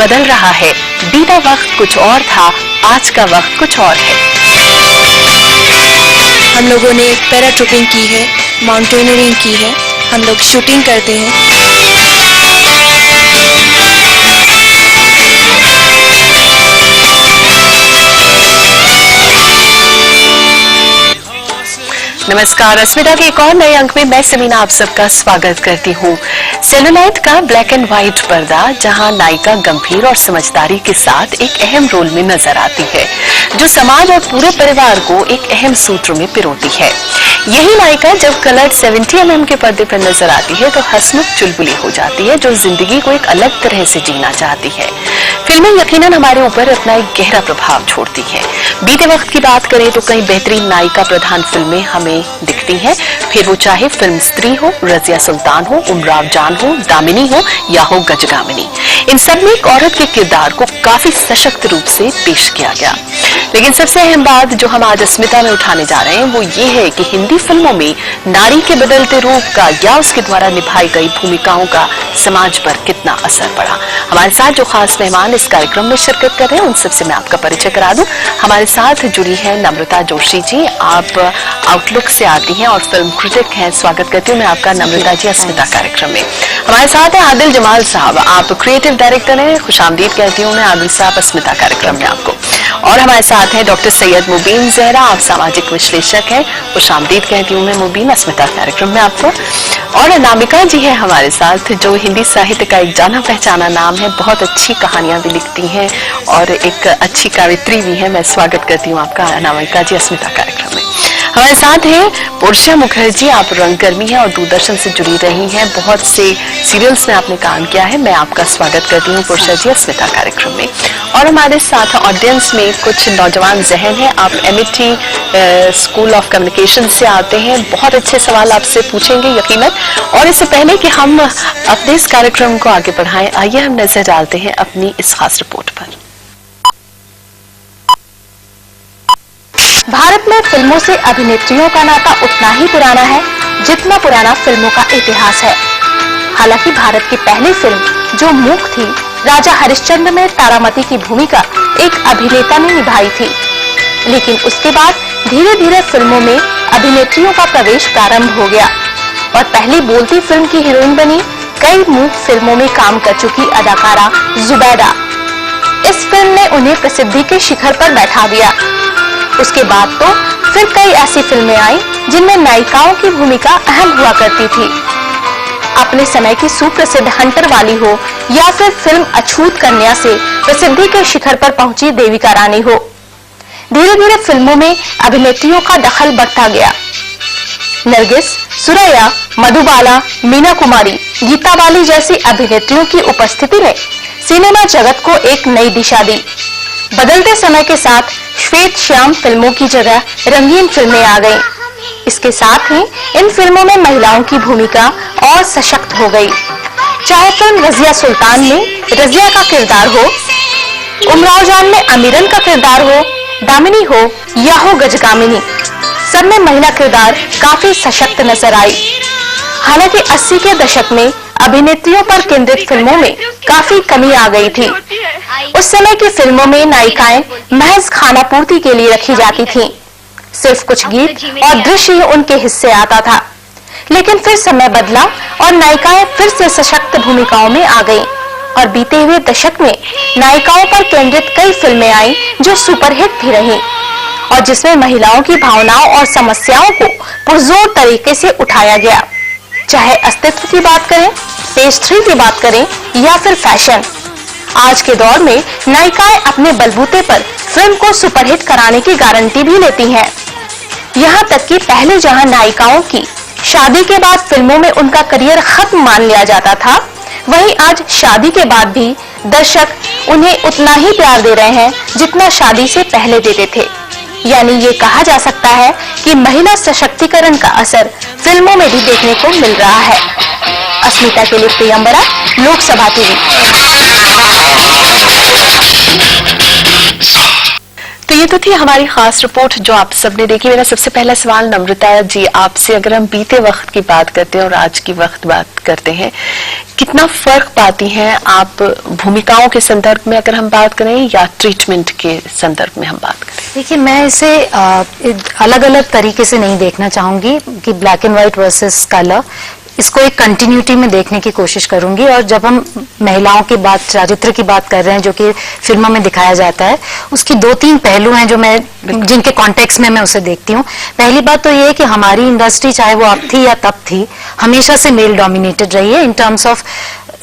बदल रहा है। बीता वक्त कुछ और था, आज का वक्त कुछ और है। हम लोगों ने पैराट्रूपिंग की है, माउंटेनियरिंग की है, हम लोग शूटिंग करते हैं। नमस्कार, अस्मिता के एक और नए अंक में मैं समीना आप सबका स्वागत करती हूँ। सेलुलाइट का ब्लैक एंड व्हाइट पर्दा, जहाँ नायिका गंभीर और समझदारी के साथ एक अहम रोल में नजर आती है, जो समाज और पूरे परिवार को एक अहम सूत्र में पिरोती है। यही नायिका जब कलर्ड 70 mm के पर्दे पर नजर आती है तो हंसमुख चुलबुली हो जाती है, जो जिंदगी को एक अलग तरह से जीना चाहती है। फिल्में यकीनन हमारे ऊपर अपना एक गहरा प्रभाव छोड़ती है। बीते वक्त की बात करें तो कई बेहतरीन नायिका प्रधान फिल्में हमें दिखती हैं, फिर वो चाहे फिल्म स्त्री हो, रजिया सुल्तान हो, उमराव जान हो, दामिनी हो या हो गजगामिनी। इन सब में एक औरत के किरदार को काफी सशक्त रूप से पेश किया गया। लेकिन सबसे अहम बात जो हम आज अस्मिता में उठाने जा रहे हैं वो ये है कि हिंदी फिल्मों में नारी के बदलते रूप का या उसके द्वारा निभाई गई भूमिकाओं का समाज पर कितना असर पड़ा। हमारे साथ जो खास मेहमान इस कार्यक्रम में शिरकत कर रहे हैं उन सबसे मैं आपका परिचय करा दूं। हमारे साथ जुड़ी है नम्रता जोशी जी, आप आउटलुक से आती हैं और फिल्म क्रिटिक हैं। स्वागत करती हूँ मैं आपका नम्रता जी अस्मिता कार्यक्रम में। हमारे साथ है आदिल जमाल साहब, आप क्रिएटिव डायरेक्टर हैं। खुशामदीद कहती हूँ मैं आदिल साहब अस्मिता कार्यक्रम में आपको। और हमारे साथ हैं डॉक्टर सैयद मुबीन जहरा, आप सामाजिक विश्लेषक हैं। खुशामदीद कहती हूँ मैं मुबीन अस्मिता कार्यक्रम में आपको। और अनामिका जी है हमारे साथ, जो हिंदी साहित्य का एक जाना पहचाना नाम है, बहुत अच्छी कहानियां भी लिखती हैं और एक अच्छी कवित्री भी है। मैं स्वागत करती हूँ आपका अनामिका जी अस्मिता कार्यक्रम में। हमारे साथ हैं पोर्शिया मुखर्जी, आप रंगकर्मी हैं और दूरदर्शन से जुड़ी रही हैं, बहुत से सीरियल्स में आपने काम किया है। मैं आपका स्वागत करती हूँ पोर्शिया जी अस्मिता कार्यक्रम में। और हमारे साथ ऑडियंस में कुछ नौजवान जहन हैं, आप एमईटी स्कूल ऑफ कम्युनिकेशन से आते हैं, बहुत अच्छे सवाल आपसे पूछेंगे यकीनन। और इससे पहले कि हम अपने इस कार्यक्रम को आगे बढ़ाएं, आइए हम नजर डालते हैं अपनी इस खास रिपोर्ट पर। भारत में फिल्मों से अभिनेत्रियों का नाता उतना ही पुराना है जितना पुराना फिल्मों का इतिहास है। हालांकि भारत की पहली फिल्म जो मूक थी, राजा हरिश्चंद्र में तारामती की भूमिका एक अभिनेता ने निभाई थी। लेकिन उसके बाद धीरे धीरे फिल्मों में अभिनेत्रियों का प्रवेश प्रारंभ हो गया और पहली बोलती फिल्म की हीरोइन बनी कई मूक फिल्मों में काम कर चुकी अदाकारा जुबैदा। इस फिल्म ने उन्हें प्रसिद्धि के शिखर पर बैठा दिया। उसके बाद तो फिर कई ऐसी फिल्में आई जिनमें नायिकाओं की भूमिका अहम हुआ करती थी। अपने समय की सुप्रसिद्ध हंटर वाली हो या फिर फिल्म अछूत कन्या से प्रसिद्धि के शिखर पर पहुंची देविका रानी हो, धीरे धीरे फिल्मों में अभिनेत्रियों का दखल बढ़ता गया। नरगिस, सुरैया, मधुबाला, मीना कुमारी, गीता बाली जैसी अभिनेत्रियों की उपस्थिति ने सिनेमा जगत को एक नई दिशा दी। बदलते समय के साथ श्वेत श्याम फिल्मों की जगह रंगीन फिल्में आ गईं। इसके साथ ही इन फिल्मों में महिलाओं की भूमिका और सशक्त हो गई। चाहे फिल्म रजिया सुल्तान में रजिया का किरदार हो, उमराव जान में अमीरन का किरदार हो, दामिनी हो या हो गजगामिनी, सब में महिला किरदार काफी सशक्त नजर आई। हालांकि 80 के दशक में अभिनेत्रियों पर केंद्रित फिल्मों में काफी कमी आ गई थी। उस समय की फिल्मों में नायिकाएं महज खाना पूर्ति के लिए रखी जाती थीं। सिर्फ कुछ गीत और दृश्य ही उनके हिस्से आता था। लेकिन फिर समय बदला और नायिकाएं फिर से सशक्त भूमिकाओं में आ गईं और बीते हुए दशक में नायिकाओं पर केंद्रित कई फिल्में आईं जो सुपरहिट भी रहीं और जिसमें महिलाओं की भावनाओं और समस्याओं को पुरजोर तरीके से उठाया गया। चाहे अस्तित्व की बात करें, पेस्ट्री की बात करें या फिर फैशन, आज के दौर में नायिकाएं अपने बलबूते पर फिल्म को सुपरहिट कराने की गारंटी भी लेती हैं। यहाँ तक कि पहले जहाँ नायिकाओं की शादी के बाद फिल्मों में उनका करियर खत्म मान लिया जाता था, वहीं आज शादी के बाद भी दर्शक उन्हें उतना ही प्यार दे रहे हैं जितना शादी से पहले देते थे। यानी ये कहा जा सकता है कि महिला सशक्तिकरण का असर फिल्मों में भी देखने को मिल रहा है। अस्मिता के लिए प्रियंबरा, लोकसभा टीवी। तो ये तो थी हमारी खास रिपोर्ट जो आप सबने देखी। मेरा सबसे पहला सवाल नम्रता जी आपसे, अगर हम बीते वक्त की बात करते हैं और आज की वक्त बात करते हैं, कितना फर्क पाती हैं आप भूमिकाओं के संदर्भ में अगर हम बात करें या ट्रीटमेंट के संदर्भ में हम बात करें? देखिए, मैं इसे अलग अलग तरीके से नहीं देखना चाहूंगी कि black and white versus colour. इसको एक कंटिन्यूटी में देखने की कोशिश करूंगी। और जब हम महिलाओं की बात, चरित्र की बात कर रहे हैं जो कि फिल्मों में दिखाया जाता है, उसकी 2-3 पहलू हैं जो मैं जिनके कॉन्टेक्स्ट में मैं उसे देखती हूँ। पहली बात तो ये है कि हमारी इंडस्ट्री, चाहे वो अब थी या तब थी, हमेशा से मेल डोमिनेटेड रही है in terms of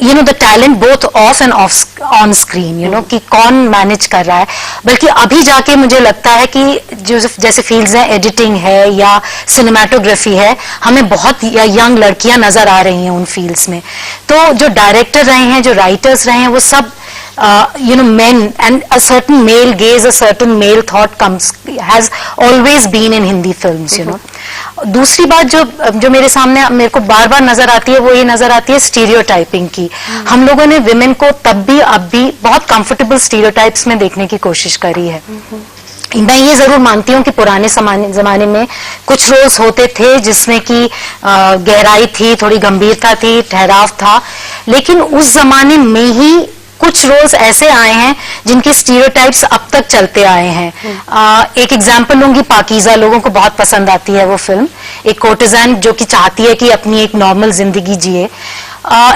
the talent both of end of on screen, कि कौन मैनेज कर रहा है। बल्कि अभी जाके मुझे लगता है कि जो जैसे फील्ड्स हैं, एडिटिंग है या सिनेमाटोग्राफी है, हमें बहुत यंग लड़कियां नजर आ रही हैं उन फील्ड्स में। तो जो डायरेक्टर रहे हैं, जो राइटर्स रहे हैं, वो सब men and a certain male gaze, a certain male thought has always been in Hindi films, दूसरी बात जो मेरे को बार बार नजर आती है, वो ये नजर आती है स्टीरियोटाइपिंग की। हम लोगों ने विमेन को तब भी अब भी बहुत कंफर्टेबल स्टीरियोटाइप्स में देखने की कोशिश करी है। मैं ये जरूर मानती हूँ कि पुराने जमाने में कुछ रोल्स होते थे जिसमें कि गहराई थी, थोड़ी गंभीरता थी, ठहराव था, लेकिन उस जमाने में ही कुछ रोल्स ऐसे आए हैं जिनके स्टीरियोटाइप्स अब तक चलते आए हैं। एक एग्जांपल लूंगी, पाकीज़ा, लोगों को बहुत पसंद आती है वो फिल्म। एक कोर्टिजान जो कि चाहती है कि अपनी एक नॉर्मल जिंदगी जिए,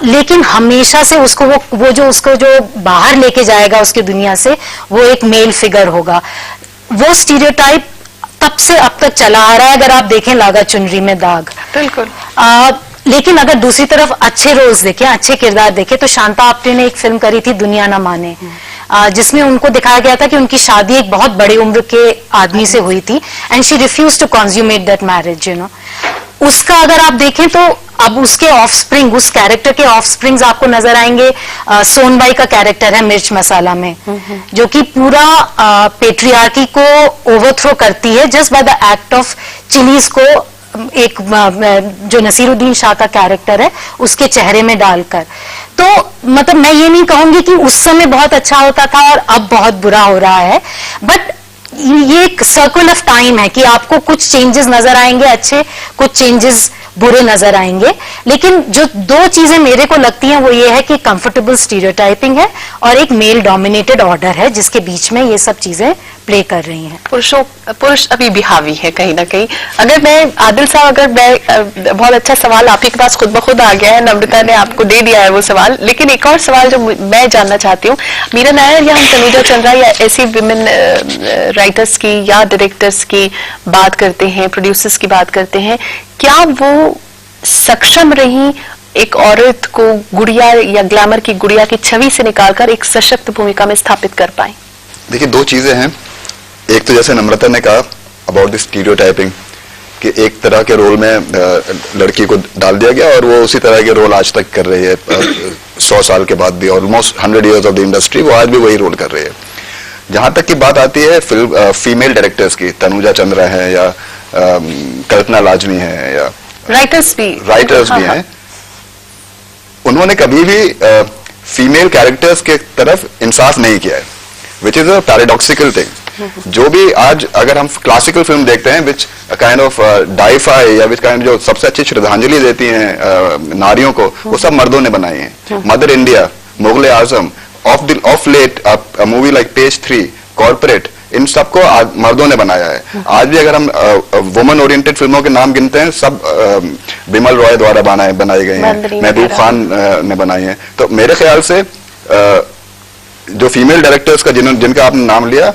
लेकिन हमेशा से उसको उसको जो बाहर लेके जाएगा उसकी दुनिया से, वो एक मेल फिगर होगा। वो स्टीरियोटाइप तब से अब तक चला आ रहा है। अगर आप देखें लागा चुनरी में दाग, बिल्कुल। लेकिन अगर दूसरी तरफ अच्छे रोल्स देखें, अच्छे किरदार देखें, तो शांता आप्टे ने एक फिल्म करी थी दुनिया ना माने, जिसमें उनको दिखाया गया था कि उनकी शादी एक बहुत बड़ी उम्र के आदमी से हुई थी and she refuse to consummate that marriage. उसका अगर आप देखें तो अब उसके ऑफस्प्रिंग, उस कैरेक्टर के ऑफस्प्रिंग्स आपको नजर आएंगे। सोनबाई का कैरेक्टर है मिर्च मसाला में, जो कि पूरा पेट्रियार्की को ओवरथ्रो करती है just by the act of chillies को एक जो नसीरुद्दीन शाह का कैरेक्टर है उसके चेहरे में डालकर। तो मतलब मैं ये नहीं कहूंगी कि उस समय बहुत अच्छा होता था और अब बहुत बुरा हो रहा है, बट ये एक सर्कल ऑफ टाइम है कि आपको कुछ चेंजेस नजर आएंगे अच्छे, कुछ चेंजेस बुरे नजर आएंगे। लेकिन जो 2 चीजें मेरे को लगती हैं वो ये है कि कंफर्टेबल स्टीरियोटाइपिंग है और एक मेल डोमिनेटेड ऑर्डर है जिसके बीच में ये सब चीजें प्ले कर रही हैं। पुरुष अभी भी हावी है कहीं ना कहीं। अगर मैं आदिल साहब, बहुत अच्छा सवाल आपके पास खुद ब खुद आ गया है, नम्रता ने आपको दे दिया है वो सवाल, लेकिन एक और सवाल जो मैं जानना चाहती हूँ, मीरा नायर या हम तनुजा चंद्रा या ऐसी विमेन राइटर्स की या डायरेक्टर्स की बात करते हैं, प्रोड्यूसर्स की बात करते हैं, क्या वो सक्षम रही एक औरत को गुड़िया या ग्लैमर की गुड़िया की छवि से निकालकर एक सशक्त भूमिका में स्थापित कर पाए? देखिए, 2 चीजें हैं। एक तो जैसे नम्रता ने कहा अबाउट द स्टीरियोटाइपिंग, कि एक तरह के रोल में लड़की को डाल दिया गया और वो उसी तरह के रोल आज तक कर रही है। 100 साल के बाद भी, almost 100 years of the industry, वो आज भी वही रोल कर रही है। जहां तक की बात आती है फीमेल डायरेक्टर्स की, तनुजा चंद्रा है या कल्पना लाजमी है या राइटर्स भी हैं, उन्होंने कभी भी फीमेल कैरेक्टर्स के तरफ इंसाफ नहीं किया है, which is a paradoxical thing. जो भी आज अगर हम क्लासिकल फिल्म देखते हैं विच काइंड ऑफ डाइफाई या विच काइंड जो सबसे अच्छी श्रद्धांजलि देती हैं नारियों को, वो सब मर्दों ने बनाई हैं। Mother India, Mughal Azam, of late movie like page 3, corporate, इन सबको मर्दों ने बनाया है। आज भी अगर हम वुमन ओरिएंटेड फिल्मों के नाम गिनते हैं, सब बिमल रॉय द्वारा बनाई गई हैं, महबूब खान ने बनाई हैं। तो मेरे ख्याल से जो फीमेल डायरेक्टर्स का जिनका आपने नाम लिया,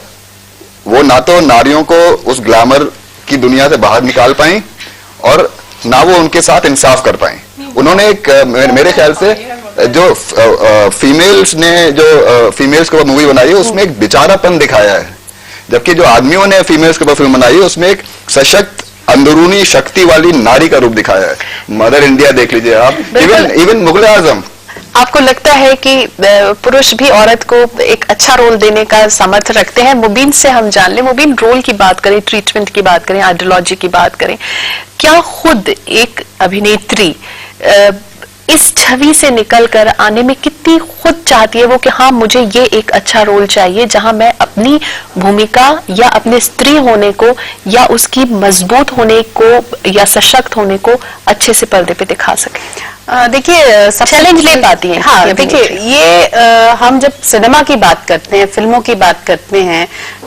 वो ना तो नारियों को उस ग्लैमर की दुनिया से बाहर निकाल पाई और ना वो उनके साथ इंसाफ कर पाई। उन्होंने एक मेरे ख्याल से जो फीमेल्स के ऊपर मूवी बनाई है उसमें एक बेचारापन दिखाया है, जबकि जो आदमियों ने फीमेल्स के ऊपर फिल्म बनाई है उसमें एक सशक्त अंदरूनी शक्ति वाली नारी का रूप दिखाया है। मदर इंडिया देख लीजिए आप, इवन मुगल आजम। आपको लगता है कि पुरुष भी औरत को एक अच्छा रोल देने का सामर्थ्य रखते हैं? मुबीन से हम जान लें, मुबीन, रोल की बात करें, ट्रीटमेंट की बात करें, आइडियोलॉजी की बात करें, क्या खुद एक अभिनेत्री इस छवि से निकलकर आने में कितनी खुद चाहती है वो कि हाँ मुझे ये एक अच्छा रोल चाहिए जहां मैं अपनी भूमिका या अपने स्त्री होने को या उसकी मजबूत होने को या सशक्त होने को अच्छे से पर्दे पे दिखा सके। देखिए चैलेंज ले पाती हैं। हाँ देखिए ये हम जब सिनेमा की बात करते हैं, फिल्मों की बात करते हैं,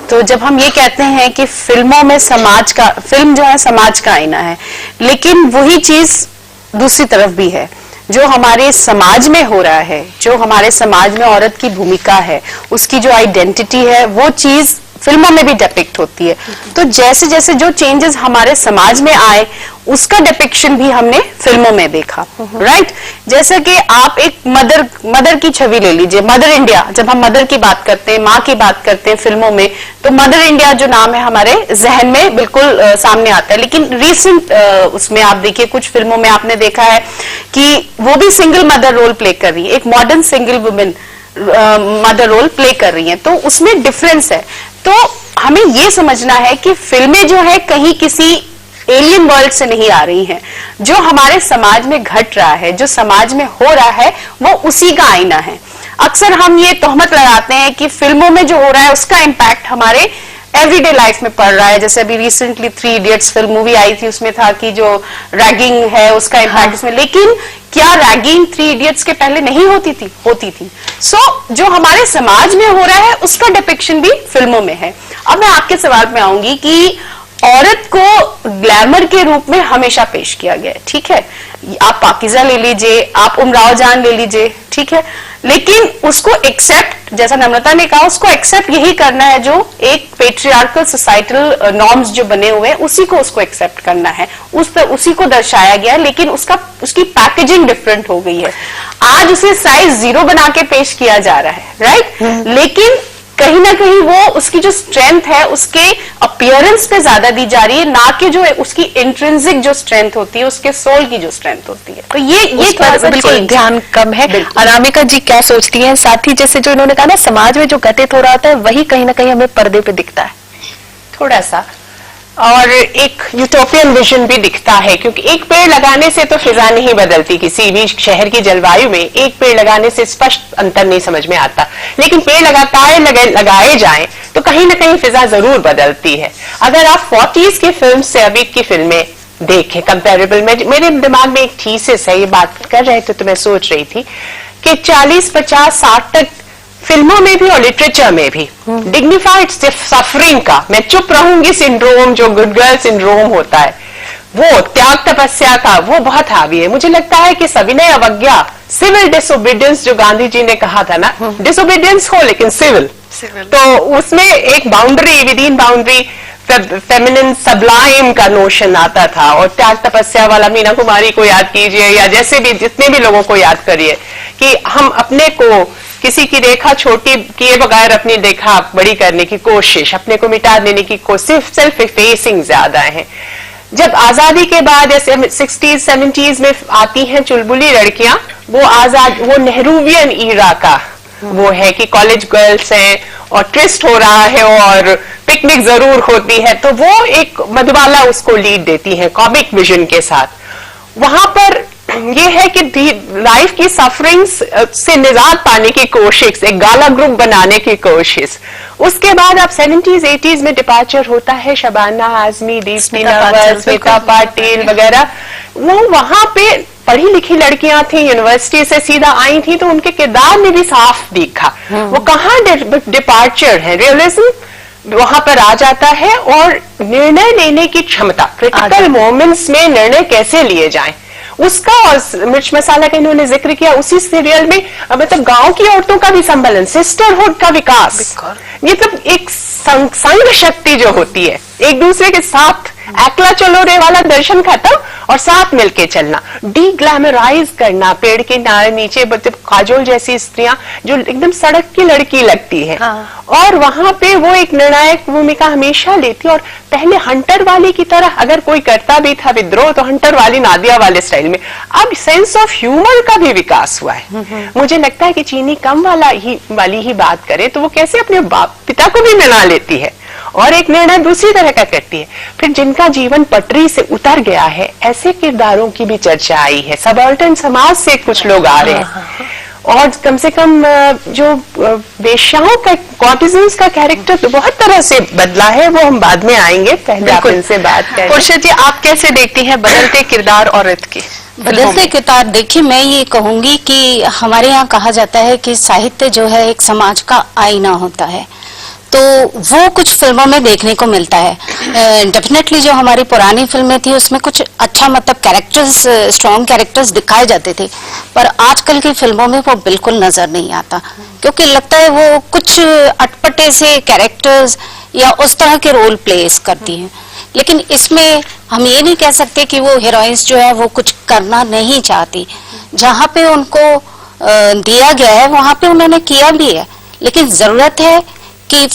तो जब हम ये कहते हैं कि फिल्मों में फिल्म जो है समाज का आईना है, लेकिन वही चीज दूसरी तरफ भी है। जो हमारे समाज में हो रहा है, जो हमारे समाज में औरत की भूमिका है, उसकी जो आइडेंटिटी है, वो चीज फिल्मों में भी डिपिक्ट होती है। तो जैसे जैसे जो चेंजेस हमारे समाज में आए, उसका डिपिक्शन भी हमने फिल्मों में देखा, राइट? जैसे कि आप एक मदर की छवि ले लीजिए, मदर इंडिया। जब हम मदर की बात करते हैं, माँ की बात करते हैं फिल्मों में, तो मदर इंडिया जो नाम है हमारे जहन में बिल्कुल सामने आता है। लेकिन रिसेंट उसमें आप देखिए, कुछ फिल्मों में आपने देखा है कि वो भी सिंगल मदर रोल प्ले कर रही है, एक modern single women mother role play कर रही है, तो उसमें डिफरेंस है। तो हमें ये समझना है कि फिल्में जो है कहीं किसी एलियन वर्ल्ड से नहीं आ रही हैं। जो हमारे समाज में घट रहा है, जो समाज में हो रहा है, वो उसी का आईना है। अक्सर हम ये तोहमत लगाते हैं कि फिल्मों में जो हो रहा है उसका इम्पैक्ट हमारे एवरीडे लाइफ में पड़ रहा है। जैसे अभी रिसेंटली 3 इडियट्स फिल्म मूवी आई थी, उसमें था कि जो रैगिंग है उसका इम्पैक्ट इसमें। लेकिन क्या रैगिंग 3 इडियट्स के पहले नहीं होती थी? होती थी। जो हमारे समाज में हो रहा है उसका डिपिक्शन भी फिल्मों में है। अब मैं आपके सवाल में आऊंगी कि औरत को ग्लैमर के रूप में हमेशा पेश किया गया है, ठीक है? आप पाकिज़ा ले लीजिए, आप उमराव जान ले लीजिए, ठीक है? लेकिन उसको एक्सेप्ट, जैसा नम्रता ने कहा, उसको एक्सेप्ट यही करना है जो एक पेट्रियार्कल सोसाइटल नॉर्म्स जो बने हुए हैं, उसी को उसको एक्सेप्ट करना है, उसी को दर्शाया गया है। लेकिन उसकी पैकेजिंग डिफरेंट हो गई है। आज उसे साइज 0 बना के पेश किया जा रहा है, राइट? लेकिन कहीं ना कहीं वो उसकी जो स्ट्रेंथ है उसके अपीयरेंस पे ज्यादा दी जा रही है, ना कि जो उसकी इंट्रिंसिक जो स्ट्रेंथ होती है, उसके सोल की जो स्ट्रेंथ होती है। तो ये थोड़ा सा बिल्कुल ध्यान कम है। अनामिका जी क्या सोचती हैं? साथ ही जैसे जो इन्होंने कहा ना, समाज में जो घटित हो रहा होता है वही कहीं ना कहीं हमें पर्दे पे दिखता है थोड़ा सा, और एक यूटोपियन विजन भी दिखता है। क्योंकि एक पेड़ लगाने से तो फिजा नहीं बदलती, किसी भी शहर की जलवायु में एक पेड़ लगाने से स्पष्ट अंतर नहीं समझ में आता, लेकिन पेड़ लगाए जाएं तो कहीं ना कहीं फिजा जरूर बदलती है। अगर आप 40s की फिल्म से अभी की फिल्में देखें कंपेरेबल में, मेरे दिमाग में एक थीसिस है, ये बात कर रहे थे तो मैं सोच रही थी कि 40, 50, 60 तक फिल्मों में भी और लिटरेचर में भी डिग्निफाइड सफरिंग का, मैं चुप रहूंगी सिंड्रोम, जो गुड गर्ल सिंड्रोम होता है, वो त्याग तपस्या का, वो बहुत हावी है। मुझे लगता है कि सविनय अवज्ञा, सिविल डिसोबीडियंस जो गांधी जी ने कहा था ना, डिसोबीडियंस हो लेकिन सिविल, तो उसमें एक boundary, with in boundary feminine Sublime का नोशन आता था। और त्याग तपस्या वाला मीना कुमारी को याद कीजिए, या जैसे भी जितने भी लोगों को याद करिए, कि हम अपने को किसी की रेखा छोटी किए बगैर अपनी रेखा बड़ी करने की कोशिश, अपने को मिटा देने की कोशिश, सेल्फ इफेसिंग ज्यादा है। जब आजादी के बाद जैसे 60s 70s में आती हैं चुलबुली लड़कियां, वो नेहरूवियन ईरा का वो है कि कॉलेज गर्ल्स हैं और ट्विस्ट हो रहा है और पिकनिक जरूर होती है, तो वो एक मधुबाला उसको लीड देती है कॉमिक विजन के साथ। वहां पर ये है कि लाइफ की सफरिंग्स से निजात पाने की कोशिश, एक गाला ग्रुप बनाने की कोशिश। उसके बाद अब 70s 80s में डिपार्चर होता है, शबाना आजमी, दीप्ति नवल, स्मिता पाटिल वगैरह। वो वहां पे पढ़ी लिखी लड़कियां थी, यूनिवर्सिटी से सीधा आई थी, तो उनके किरदार में भी साफ दिखा वो कहाँ डिपार्चर है, रियलिज्म वहां पर आ जाता है। और निर्णय लेने की क्षमता, क्रिटिकल मोमेंट्स में निर्णय कैसे लिए जाएं उसका, और मिर्च मसाला का इन्होंने जिक्र किया उसी सीरियल में, मतलब गांव की औरतों का भी संबलन, सिस्टरहुड का विकास, ये तो एक संघ शक्ति जो होती है, एक दूसरे के साथ एकला चलो रे वाला दर्शन खत्म और साथ मिलके चलना, डी ग्लैमराइज करना, पेड़ के नीचे काजोल जैसी स्त्रियां जो एकदम सड़क की लड़की लगती है। हाँ। और वहां पे वो एक निर्णायक भूमिका हमेशा लेती, और पहले हंटर वाली की तरह अगर कोई करता भी था विद्रोह तो हंटर वाली नादिया वाले स्टाइल में। अब सेंस ऑफ ह्यूमर का भी विकास हुआ है। मुझे लगता है कि चीनी कम वाली ही बात करे तो वो कैसे अपने बाप पिता को भी मना लेती है, और एक निर्णय दूसरी तरह का करती है। फिर जिनका जीवन पटरी से उतर गया है, ऐसे किरदारों की भी चर्चा आई है। सबऑर्डिनेट समाज से कुछ लोग आ रहे हैं और कम से कम जो वेश्याओं का, कॉर्टिजन्स का कैरेक्टर तो बहुत तरह से बदला है, वो हम बाद में आएंगे। पहले आप इनसे बात करें। पुरुषा जी, आप कैसे देखती हैं बदलते किरदार औरत के? बदलते किरदार, देखिए मैं ये कहूंगी कि हमारे यहाँ कहा जाता है कि साहित्य जो है एक समाज का आईना होता है, तो वो कुछ फिल्मों में देखने को मिलता है। डेफिनेटली जो हमारी पुरानी फिल्में थी उसमें कुछ अच्छा मतलब कैरेक्टर्स, स्ट्रॉन्ग कैरेक्टर्स दिखाए जाते थे, पर आजकल की फिल्मों में वो बिल्कुल नजर नहीं आता, क्योंकि लगता है वो कुछ अटपटे से कैरेक्टर्स या उस तरह के रोल प्लेस करती हैं। लेकिन इसमें हम ये नहीं कह सकते कि वो हीरोइंस जो है वो कुछ करना नहीं चाहती। जहाँ पे उनको दिया गया है वहाँ पे उन्होंने किया भी है, लेकिन जरूरत है कि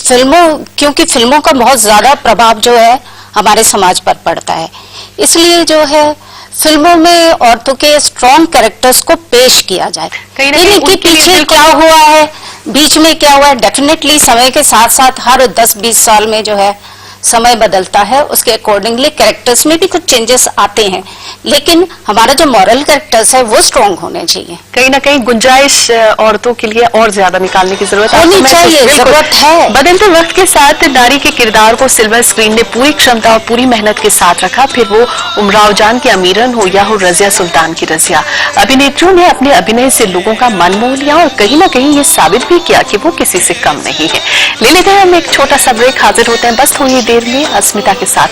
क्योंकि फिल्मों का बहुत ज्यादा प्रभाव जो है हमारे समाज पर पड़ता है, इसलिए जो है फिल्मों में औरतों के स्ट्रॉन्ग कैरेक्टर्स को पेश किया जाए। नहीं कि पीछे क्या हुआ है, बीच में क्या हुआ है, डेफिनेटली समय के साथ साथ हर 10-20 साल में जो है समय बदलता है, उसके अकॉर्डिंगली कैरेक्टर्स में भी कुछ चेंजेस आते हैं, लेकिन हमारा जो मॉरल कैरेक्टर्स है वो स्ट्रॉन्ग होने चाहिए। कहीं ना कहीं गुंजाइश औरतों के लिए और ज्यादा निकालने की जरूरत होनी चाहिए, जरूरत है। बदलते वक्त के साथ नारी के किरदार को सिल्वर स्क्रीन ने पूरी क्षमता और पूरी मेहनत के साथ रखा, फिर वो उमराव जान की अमीरन हो या हो रजिया सुल्तान की रजिया। अभिनेत्रियों ने अपने अभिनय से लोगों का मन मोह लिया और कहीं ना कहीं ये साबित भी किया कि वो किसी से कम नहीं है। ले लेते हैं हम एक छोटा सा ब्रेक, हाजिर होते हैं बस थोड़ी देर में अस्मिता के साथ।